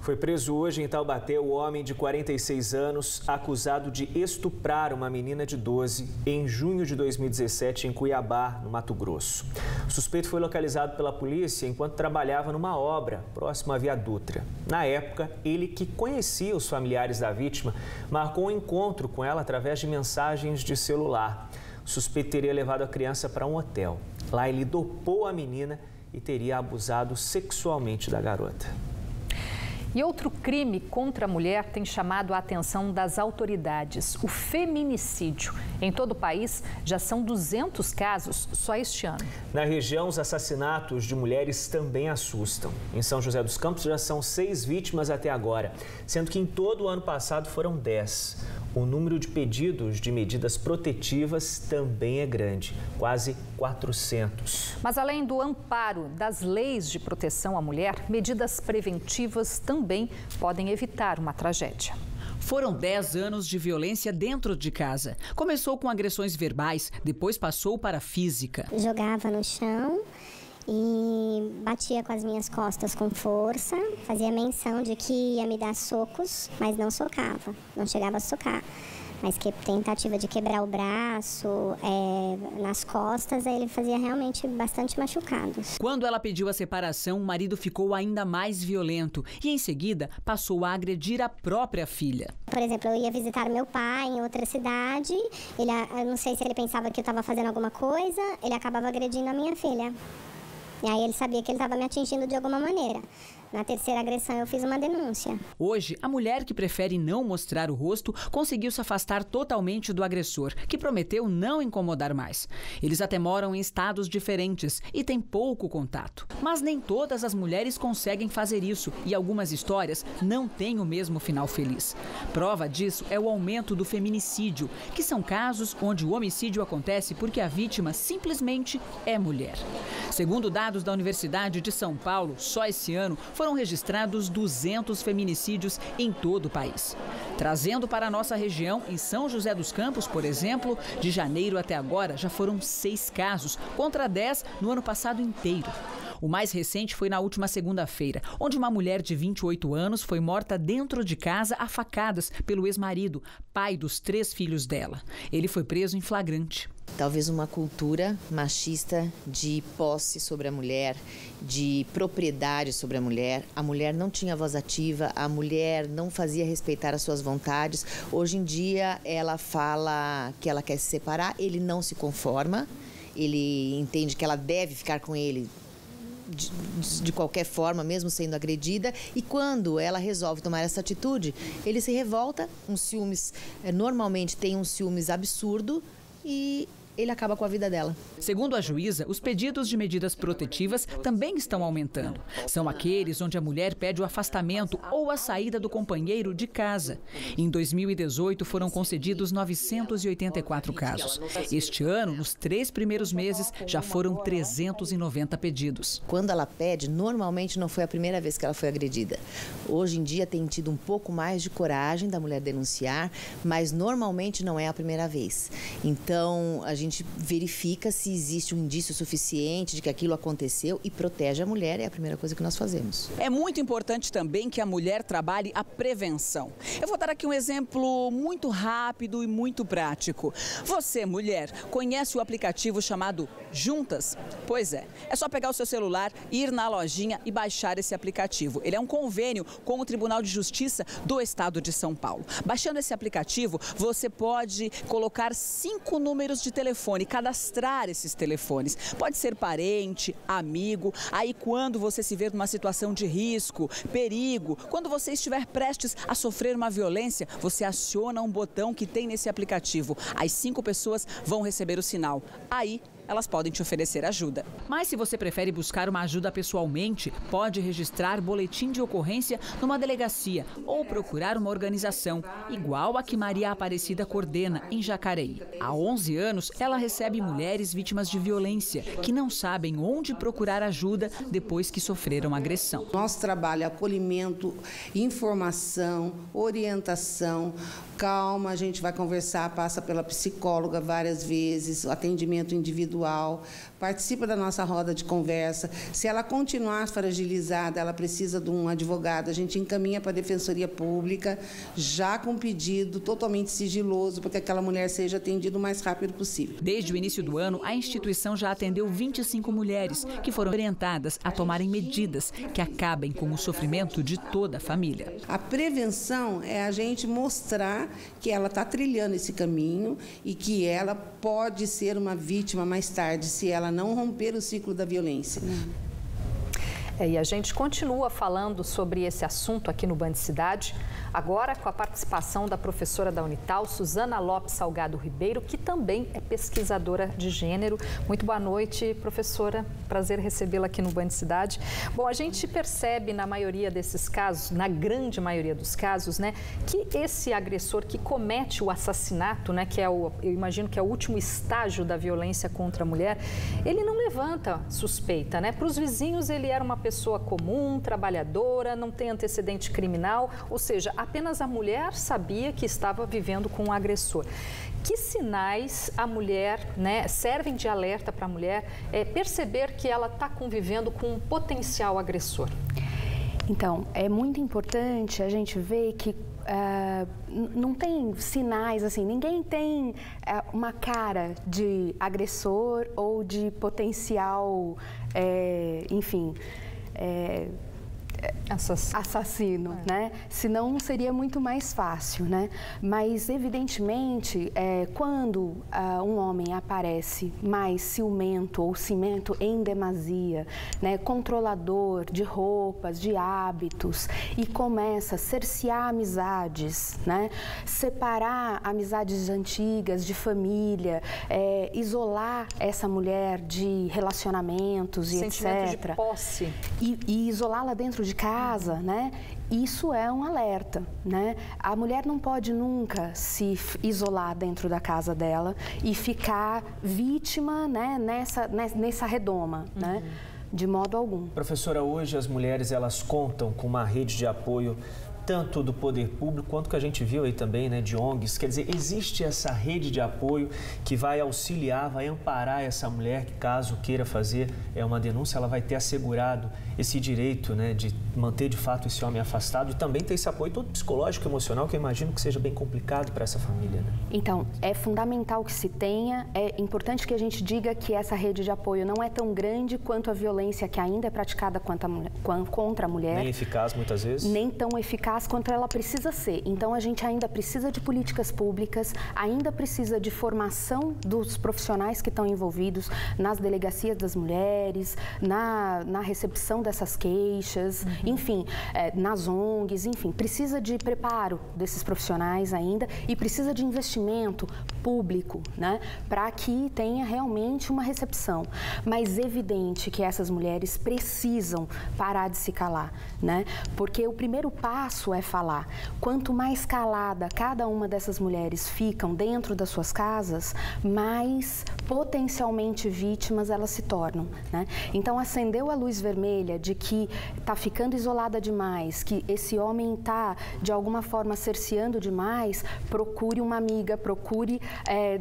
Foi preso hoje em Taubaté o homem de 46 anos acusado de estuprar uma menina de 12 em junho de 2017 em Cuiabá, no Mato Grosso. O suspeito foi localizado pela polícia enquanto trabalhava numa obra próximo à Via Dutra. Na época, ele, que conhecia os familiares da vítima, marcou um encontro com ela através de mensagens de celular. O suspeito teria levado a criança para um hotel. Lá ele dopou a menina e teria abusado sexualmente da garota. E outro crime contra a mulher tem chamado a atenção das autoridades: o feminicídio. Em todo o país, já são 200 casos só este ano. Na região, os assassinatos de mulheres também assustam. Em São José dos Campos, já são 6 vítimas até agora, sendo que em todo o ano passado foram 10. O número de pedidos de medidas protetivas também é grande, quase 400. Mas além do amparo das leis de proteção à mulher, medidas preventivas também podem evitar uma tragédia. Foram 10 anos de violência dentro de casa. Começou com agressões verbais, depois passou para a física. Jogava no chão e batia com as minhas costas com força, fazia menção de que ia me dar socos, mas não socava, não chegava a socar. Mas que tentativa de quebrar o braço, nas costas, ele fazia realmente bastante machucados. Quando ela pediu a separação, o marido ficou ainda mais violento e, em seguida, passou a agredir a própria filha. Por exemplo, eu ia visitar meu pai em outra cidade, eu não sei se ele pensava que eu estava fazendo alguma coisa, ele acabava agredindo a minha filha. E aí ele sabia que ele estava me atingindo de alguma maneira. Na terceira agressão, eu fiz uma denúncia. Hoje, a mulher que prefere não mostrar o rosto conseguiu se afastar totalmente do agressor, que prometeu não incomodar mais. Eles até moram em estados diferentes e têm pouco contato. Mas nem todas as mulheres conseguem fazer isso e algumas histórias não têm o mesmo final feliz. Prova disso é o aumento do feminicídio, que são casos onde o homicídio acontece porque a vítima simplesmente é mulher. Segundo dados da Universidade de São Paulo, só esse ano foram registrados 200 feminicídios em todo o país. Trazendo para a nossa região, em São José dos Campos, por exemplo, de janeiro até agora já foram 6 casos, contra 10 no ano passado inteiro. O mais recente foi na última segunda-feira, onde uma mulher de 28 anos foi morta dentro de casa a facadas pelo ex-marido, pai dos 3 filhos dela. Ele foi preso em flagrante. Talvez uma cultura machista de posse sobre a mulher, de propriedade sobre a mulher. A mulher não tinha voz ativa, a mulher não fazia respeitar as suas vontades. Hoje em dia ela fala que ela quer se separar, ele não se conforma, ele entende que ela deve ficar com ele de qualquer forma, mesmo sendo agredida, e quando ela resolve tomar essa atitude, ele se revolta, normalmente tem um ciúmes absurdo e ele acaba com a vida dela. Segundo a juíza, os pedidos de medidas protetivas também estão aumentando. São aqueles onde a mulher pede o afastamento ou a saída do companheiro de casa. Em 2018, foram concedidos 984 casos. Este ano, nos 3 primeiros meses, já foram 390 pedidos. Quando ela pede, normalmente não foi a primeira vez que ela foi agredida. Hoje em dia tem tido um pouco mais de coragem da mulher denunciar, mas normalmente não é a primeira vez. Então, a gente verifica se existe um indício suficiente de que aquilo aconteceu e protege a mulher, é a primeira coisa que nós fazemos. É muito importante também que a mulher trabalhe a prevenção. Eu vou dar aqui um exemplo muito rápido e muito prático. Você, mulher, conhece o aplicativo chamado Juntas? Pois é só pegar o seu celular, ir na lojinha e baixar esse aplicativo. Ele é um convênio com o Tribunal de Justiça do Estado de São Paulo. Baixando esse aplicativo, você pode colocar 5 números de telefone, cadastrar esses telefones. Pode ser parente, amigo. Aí quando você se ver numa situação de risco, perigo, quando você estiver prestes a sofrer uma violência, você aciona um botão que tem nesse aplicativo. As 5 pessoas vão receber o sinal. Aí elas podem te oferecer ajuda. Mas se você prefere buscar uma ajuda pessoalmente, pode registrar boletim de ocorrência numa delegacia ou procurar uma organização, igual a que Maria Aparecida coordena em Jacareí. Há 11 anos, ela recebe mulheres vítimas de violência que não sabem onde procurar ajuda depois que sofreram agressão. Nosso trabalho é acolhimento, informação, orientação, calma, a gente vai conversar, passa pela psicóloga várias vezes, atendimento individual, participa da nossa roda de conversa. Se ela continuar fragilizada, ela precisa de um advogado, a gente encaminha para a Defensoria Pública, já com pedido totalmente sigiloso, para que aquela mulher seja atendida o mais rápido possível. Desde o início do ano, a instituição já atendeu 25 mulheres que foram orientadas a tomarem medidas que acabem com o sofrimento de toda a família. A prevenção é a gente mostrar que ela está trilhando esse caminho e que ela pode ser uma vítima mais tarde, se ela não romper o ciclo da violência. E a gente continua falando sobre esse assunto aqui no Band Cidade, agora com a participação da professora da Unital, Suzana Lopes Salgado Ribeiro, que também é pesquisadora de gênero. Muito boa noite, professora. Prazer recebê-la aqui no Band Cidade. Bom, a gente percebe na maioria desses casos, na grande maioria dos casos, né, que esse agressor que comete o assassinato, né, que é eu imagino que é o último estágio da violência contra a mulher, ele não levanta suspeita, né? Para os vizinhos ele era uma pessoa comum, trabalhadora, não tem antecedente criminal, ou seja, apenas a mulher sabia que estava vivendo com um agressor. Que sinais a mulher, né, servem de alerta para a mulher perceber que ela está convivendo com um potencial agressor? Então, é muito importante a gente ver que não tem sinais, assim, ninguém tem uma cara de agressor ou de potencial, enfim, assassino, né? Senão seria muito mais fácil, né? Mas, evidentemente, quando um homem aparece mais ciumento ou ciumento em demasia, né? Controlador de roupas, de hábitos, e começa a cercear amizades, né? Separar amizades antigas, de família, isolar essa mulher de relacionamentos e sentimento etc. de posse. E isolá-la dentro de casa, né? Isso é um alerta, né? A mulher não pode nunca se isolar dentro da casa dela e ficar vítima, né, nessa redoma, né? De modo algum. Professora, hoje as mulheres elas contam com uma rede de apoio tanto do poder público quanto que a gente viu aí também, né, de ONGs. Quer dizer, existe essa rede de apoio que vai auxiliar, vai amparar essa mulher que, caso queira fazer uma denúncia, ela vai ter assegurado esse direito, né, de manter de fato esse homem afastado e também ter esse apoio todo psicológico e emocional, que eu imagino que seja bem complicado para essa família, né? Então, é fundamental que se tenha, é importante que a gente diga que essa rede de apoio não é tão grande quanto a violência que ainda é praticada contra a mulher. Nem eficaz, muitas vezes. Nem tão eficaz quanto ela precisa ser. Então, a gente ainda precisa de políticas públicas, ainda precisa de formação dos profissionais que estão envolvidos nas delegacias das mulheres, na recepção dessas queixas, enfim, nas ONGs, enfim, precisa de preparo desses profissionais ainda e precisa de investimento público, né, para que tenha realmente uma recepção. Mas evidente que essas mulheres precisam parar de se calar, né, porque o primeiro passo é falar. Quanto mais calada cada uma dessas mulheres ficam dentro das suas casas, mais potencialmente vítimas elas se tornam, né? Então, acendeu a luz vermelha de que está ficando isolada demais, que esse homem está, de alguma forma, cerceando demais, procure uma amiga, procure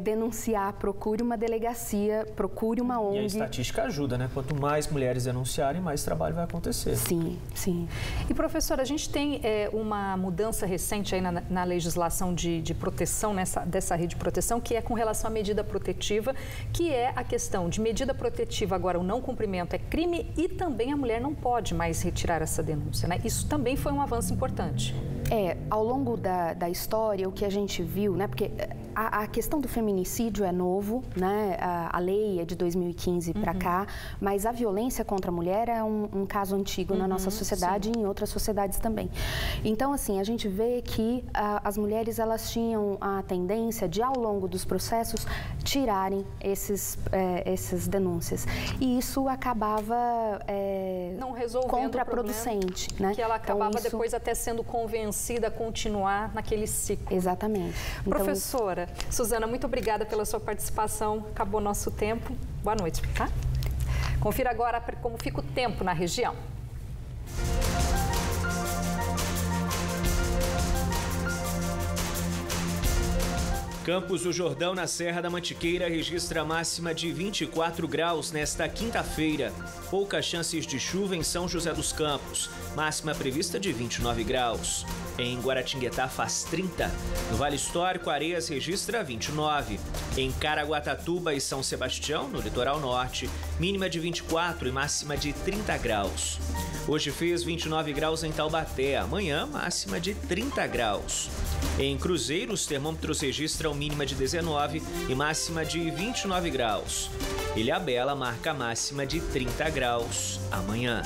denunciar, procure uma delegacia, procure uma ONG. E a estatística ajuda, né? Quanto mais mulheres denunciarem, mais trabalho vai acontecer. Sim, sim. E, professora, a gente tem uma mudança recente aí na legislação de proteção, dessa rede de proteção, que é com relação à medida protetiva, que é a questão de medida protetiva, agora o não cumprimento é crime e também a mulher não pode mais retirar essa denúncia, né? Isso também foi um avanço importante. Ao longo da história, o que a gente viu, né? Porque a questão do feminicídio é novo, né? A lei é de 2015 para cá, mas a violência contra a mulher é um caso antigo na nossa sociedade e em outras sociedades também. Então, assim, a gente vê que as mulheres, elas tinham a tendência de, ao longo dos processos, tirarem essas denúncias. E isso acabava não resolvendo contraproducente, o problema, né? Que ela acabava então, depois até sendo convencida a continuar naquele ciclo. Exatamente. Professora Suzana, muito obrigada pela sua participação. Acabou nosso tempo. Boa noite, tá? Confira agora como fica o tempo na região. Campos do Jordão, na Serra da Mantiqueira, registra máxima de 24 graus nesta quinta-feira. Poucas chances de chuva em São José dos Campos. Máxima prevista de 29 graus. Em Guaratinguetá faz 30. No Vale Histórico, Areias registra 29. Em Caraguatatuba e São Sebastião, no litoral norte, mínima de 24 e máxima de 30 graus. Hoje fez 29 graus em Taubaté. Amanhã, máxima de 30 graus. Em Cruzeiro, os termômetros registram mínima de 19 e máxima de 29 graus. Ilhabela marca máxima de 30 graus amanhã.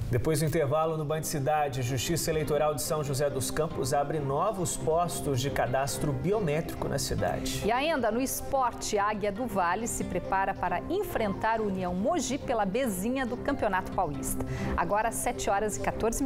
Depois do intervalo no Band Cidade, Justiça Eleitoral de São José dos Campos abre novos postos de cadastro biométrico na cidade. E ainda no esporte, a Águia do Vale se prepara para enfrentar o União Mogi pela Bezinha do Campeonato Paulista. Agora 7h14.